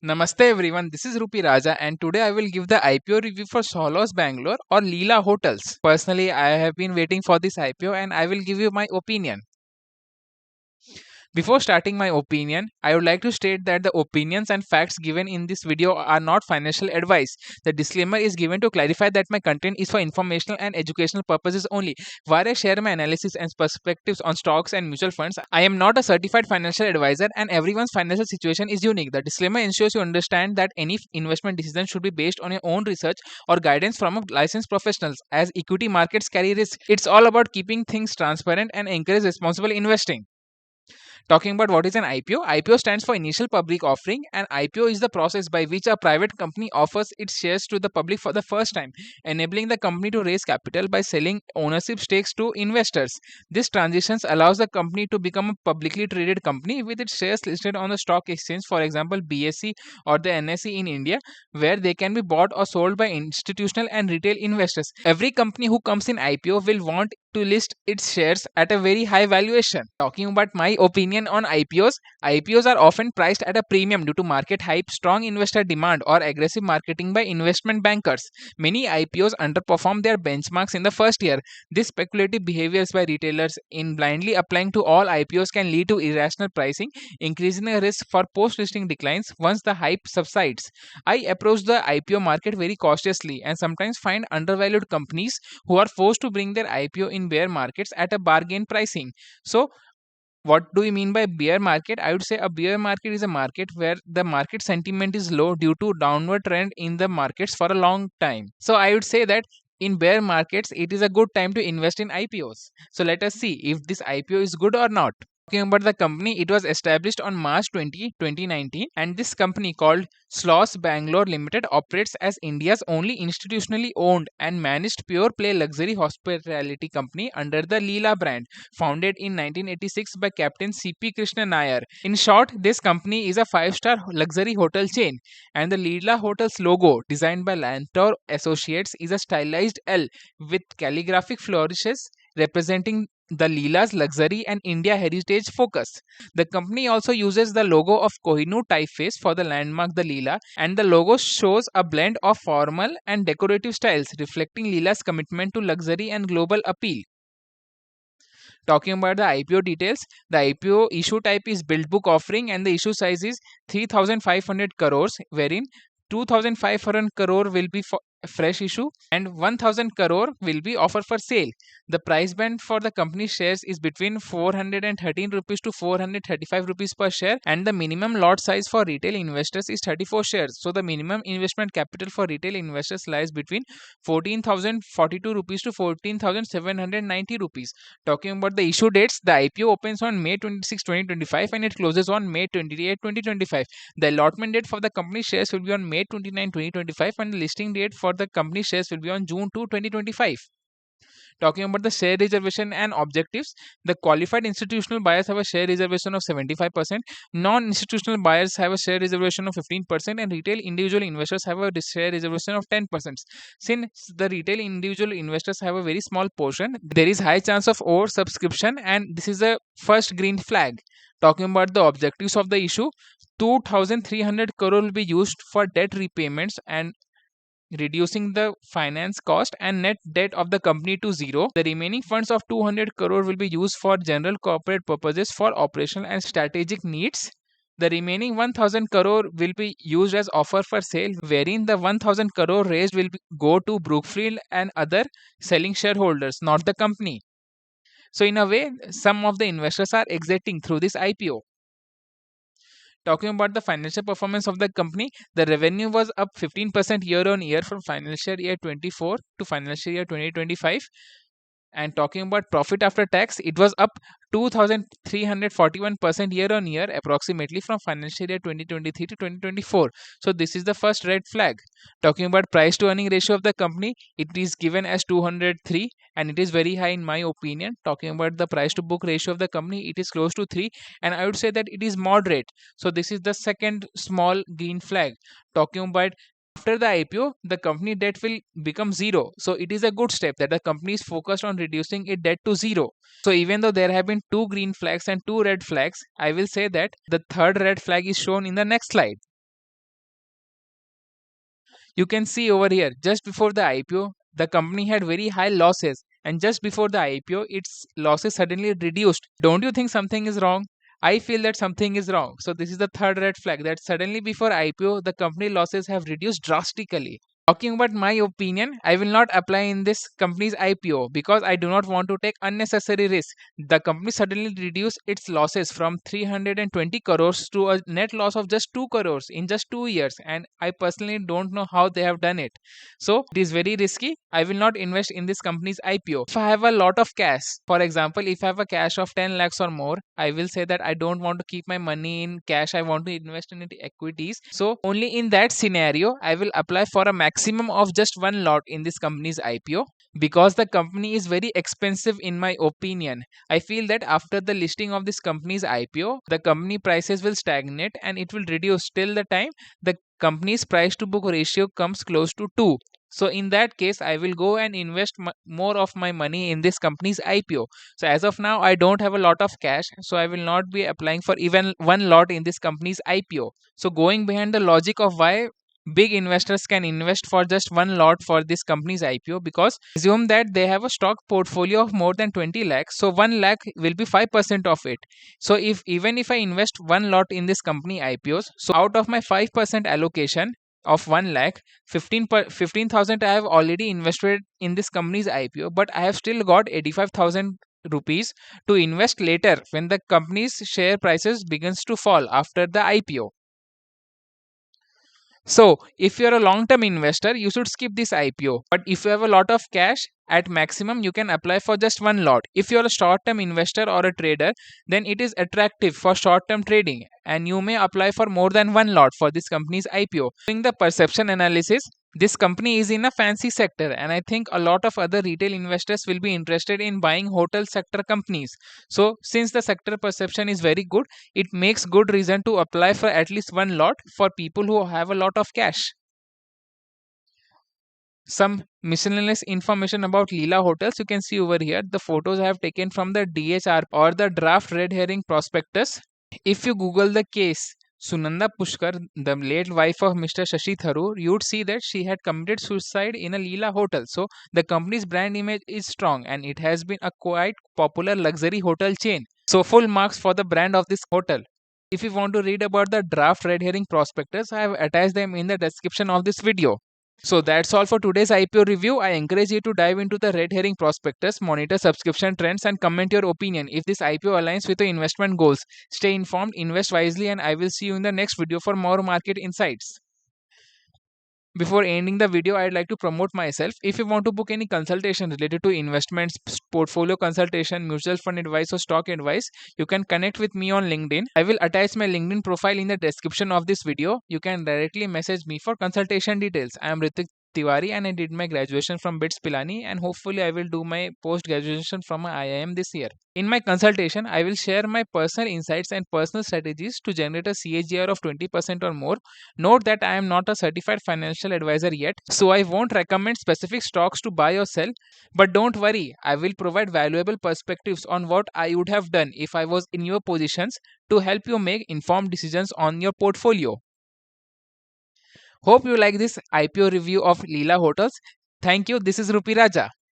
Namaste everyone, this is Rupi Raja and today I will give the IPO review for Solos Bangalore or Leela Hotels. Personally, I have been waiting for this IPO and I will give you my opinion. Before starting my opinion, I would like to state that the opinions and facts given in this video are not financial advice. The disclaimer is given to clarify that my content is for informational and educational purposes only. While I share my analysis and perspectives on stocks and mutual funds, I am not a certified financial advisor and everyone's financial situation is unique. The disclaimer ensures you understand that any investment decision should be based on your own research or guidance from a licensed professionals. As equity markets carry risk, it's all about keeping things transparent and encourage responsible investing. Talking about what is an IPO, IPO stands for Initial Public Offering, and IPO is the process by which a private company offers its shares to the public for the first time, enabling the company to raise capital by selling ownership stakes to investors. This transition allows the company to become a publicly traded company with its shares listed on the stock exchange, for example, BSE or the NSE in India, where they can be bought or sold by institutional and retail investors. Every company who comes in IPO will want to list its shares at a very high valuation. Talking about my opinion on IPOs, IPOs are often priced at a premium due to market hype, strong investor demand, or aggressive marketing by investment bankers. Many IPOs underperform their benchmarks in the first year. This speculative behaviors by retailers in blindly applying to all IPOs can lead to irrational pricing, increasing the risk for post-listing declines once the hype subsides. I approach the IPO market very cautiously and sometimes find undervalued companies who are forced to bring their IPO in bear markets at a bargain pricing. So, what do we mean by bear market? I would say a bear market is a market where the market sentiment is low due to downward trend in the markets for a long time. So, I would say that in bear markets, it is a good time to invest in IPOs. So, let us see if this IPO is good or not. Talking about the company, it was established on March 2019, and this company called Sloss Bangalore Limited operates as India's only institutionally owned and managed pure play luxury hospitality company under the Leela brand, founded in 1986 by Captain C.P. Krishna Nair. In short, this company is a five-star luxury hotel chain, and the Leela Hotels logo, designed by Lantor Associates, is a stylized L with calligraphic flourishes representing the Leela's luxury and India heritage focus. The company also uses the logo of Kohinoor typeface for the landmark the Leela, and the logo shows a blend of formal and decorative styles, reflecting Leela's commitment to luxury and global appeal. Talking about the IPO details, the IPO issue type is build book offering and the issue size is 3,500 crores, wherein 2,500 crore will be for fresh issue and 1,000 crore will be offer for sale. The price band for the company shares is between 413 rupees to 435 rupees per share, and the minimum lot size for retail investors is 34 shares. So the minimum investment capital for retail investors lies between 14,042 rupees to 14,790 rupees. Talking about the issue dates, the IPO opens on May 26, 2025 and it closes on May 28, 2025. The allotment date for the company shares will be on May 29, 2025 and the listing date for the company shares will be on June 2, 2025. Talking about the share reservation and objectives, the qualified institutional buyers have a share reservation of 75%, non-institutional buyers have a share reservation of 15%, and retail individual investors have a share reservation of 10%. Since the retail individual investors have a very small portion, there is high chance of oversubscription, and this is a first green flag. Talking about the objectives of the issue, 2,300 crore will be used for debt repayments and reducing the finance cost and net debt of the company to zero. The remaining funds of 200 crore will be used for general corporate purposes for operational and strategic needs. The remaining 1000 crore will be used as offer for sale, wherein the 1000 crore raised will go to Brookfield and other selling shareholders, not the company. So, in a way, some of the investors are exiting through this IPO. Talking about the financial performance of the company, the revenue was up 15% year on year from financial year 24 to financial year 2025. And talking about profit after tax, it was up 2,341% year on year, approximately from financial year 2023 to 2024. So, this is the first red flag. Talking about price to earning ratio of the company, it is given as 203 and it is very high in my opinion. Talking about the price to book ratio of the company, it is close to 3 and I would say that it is moderate. So, this is the second small green flag. Talking about after the IPO, the company debt will become zero. So it is a good step that the company is focused on reducing its debt to zero. So even though there have been two green flags and two red flags, I will say that the third red flag is shown in the next slide. You can see over here, just before the IPO, the company had very high losses, and just before the IPO, its losses suddenly reduced. Don't you think something is wrong? I feel that something is wrong. So this is the third red flag, that suddenly before IPO, the company losses have reduced drastically. Talking about my opinion, I will not apply in this company's IPO because I do not want to take unnecessary risk. The company suddenly reduced its losses from 320 crores to a net loss of just 2 crores in just 2 years, and I personally don't know how they have done it. So it is very risky. I will not invest in this company's IPO. If I have a lot of cash, for example, if I have a cash of 10 lakhs or more, I will say that I don't want to keep my money in cash. I want to invest in equities. So only in that scenario, I will apply for a maximum of just one lot in this company's IPO, because the company is very expensive in my opinion. I feel that after the listing of this company's IPO, the company prices will stagnate and it will reduce till the time the company's price to book ratio comes close to 2. So in that case, I will go and invest more of my money in this company's IPO. So as of now, I don't have a lot of cash, so I will not be applying for even one lot in this company's IPO. So going behind the logic of why big investors can invest for just one lot for this company's IPO, because assume that they have a stock portfolio of more than 20 lakhs, so 1 lakh will be 5% of it. So if even if I invest one lot in this company IPOs, so out of my 5% allocation of 1 lakh, 15,000 I have already invested in this company's IPO, but I have still got 85,000 rupees to invest later when the company's share prices begins to fall after the IPO. So, if you're a long term investor, you should skip this IPO. But if you have a lot of cash, at maximum you can apply for just one lot. If you're a short term investor or a trader, then it is attractive for short term trading and you may apply for more than one lot for this company's IPO. Doing the perception analysis, this company is in a fancy sector, and I think a lot of other retail investors will be interested in buying hotel sector companies. So, since the sector perception is very good, it makes good reason to apply for at least one lot for people who have a lot of cash. Some miscellaneous information about Leela Hotels you can see over here. The photos I have taken from the DHR or the draft red herring prospectus. If you Google the case Sunanda Pushkar, the late wife of Mr. Shashi Tharoor, you would see that she had committed suicide in a Leela hotel. So the company's brand image is strong and it has been a quite popular luxury hotel chain. So full marks for the brand of this hotel. If you want to read about the draft red herring prospectus, I have attached them in the description of this video. So that's all for today's IPO review. I encourage you to dive into the red herring prospectus, monitor subscription trends, and comment your opinion if this IPO aligns with your investment goals. Stay informed, invest wisely, and I will see you in the next video for more market insights. Before ending the video, I'd like to promote myself. If you want to book any consultation related to investments, portfolio consultation, mutual fund advice, or stock advice, you can connect with me on LinkedIn. I will attach my LinkedIn profile in the description of this video. You can directly message me for consultation details. I am Ritik Tiwari and I did my graduation from BITS Pilani, and hopefully I will do my post graduation from IIM this year. In my consultation, I will share my personal insights and personal strategies to generate a CAGR of 20% or more. Note that I am not a certified financial advisor yet, so I won't recommend specific stocks to buy or sell. But don't worry, I will provide valuable perspectives on what I would have done if I was in your positions to help you make informed decisions on your portfolio. Hope you like this IPO review of Leela Hotels. Thank you. This is Rupi Raja.